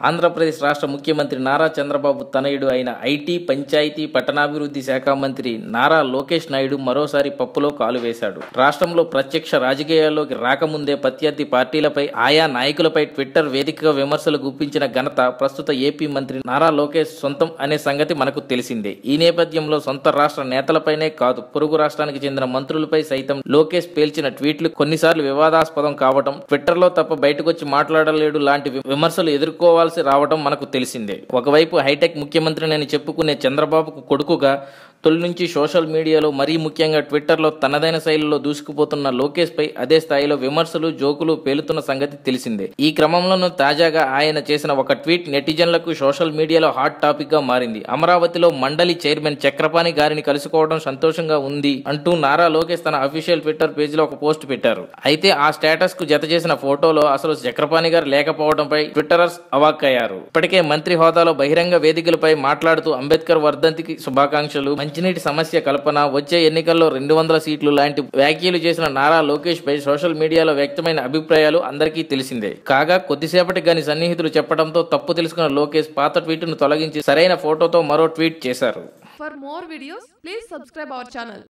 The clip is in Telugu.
ఆంధ్రప్రదేశ్ రాష్ట్ర ముఖ్యమంత్రి నారా చంద్రబాబు తనయుడు అయిన ఐటీ, పంచాయతీ, పట్టణాభివృద్ధి శాఖ మంత్రి నారా లోకేష్ నాయుడు మరోసారి పప్పులో కాలు వేశాడు. రాష్ట్రంలో ప్రత్యక్ష రాజకీయాల్లోకి రాకముందే ప్రత్యర్థి పార్టీలపై, ఆయా నాయకులపై ట్విట్టర్ వేదికగా విమర్శలు గుప్పించిన ఘనత ప్రస్తుత ఏపీ మంత్రి నారా లోకేష్ సొంతం అనే సంగతి మనకు తెలిసిందే. ఈ నేపథ్యంలో సొంత రాష్ట్ర నేతలపైనే కాదు, పొరుగు రాష్ట్రానికి చెందిన మంత్రులపై సైతం లోకేష్ పేల్చిన ట్వీట్లు కొన్నిసార్లు వివాదాస్పదం కావటం, ట్విట్టర్లో తప్ప బయటకొచ్చి మాట్లాడలేడు లాంటి విమర్శలు ఎదుర్కోవాల్సి రావడం మనకు తెలిసిందే. ఒకవైపు హైటెక్ ముఖ్యమంత్రిని చెప్పుకునే చంద్రబాబుకు కొడుకుగా తొలి నుంచి సోషల్ మీడియాలో, మరీ ముఖ్యంగా ట్విట్టర్లో తనదైన శైలిలో దూసుకుపోతున్న లోకేష్ పై అదే స్థాయిలో విమర్శలు, జోకులు పేలుతున్న సంగతి తెలిసిందే. ఈ క్రమంలోనూ తాజాగా ఆయన చేసిన ఒక ట్వీట్ నెటిజన్లకు సోషల్ మీడియాలో హాట్ టాపిక్ గా మారింది. అమరావతిలో మండలి చైర్మన్ చక్రపాణి గారిని కలుసుకోవడం సంతోషంగా ఉంది అంటూ నారా లోకేష్ తన అఫీషియల్ ట్విట్టర్ పేజీలో ఒక పోస్ట్ పెట్టారు. అయితే ఆ స్టేటస్ కు జత చేసిన ఫోటోలో అసలు చక్రపాణి గారు లేకపోవడంపై ట్విట్టరర్స్ అవాక్కయ్యారు. ఇప్పటికే మంత్రి హోదాలో బహిరంగ వేదికలపై మాట్లాడుతూ అంబేద్కర్ వర్ధంతికి శుభాకాంక్షలు, మంచినీటి సమస్య కల్పన, వచ్చే ఎన్నికల్లో 200 సీట్లు లాంటి వ్యాఖ్యలు చేసిన నారా లోకేష్ పై సోషల్ మీడియాలో వ్యక్తమైన అభిప్రాయాలు అందరికీ తెలిసిందే. కాగా కొద్దిసేపటి గాని సన్నిహితులు చెప్పడంతో తప్పు తెలుసుకున్న లోకేష్ పాత ట్వీట్ ను తొలగించి సరైన ఫోటోతో మరో ట్వీట్ చేశారు. For more videos, please subscribe our channel.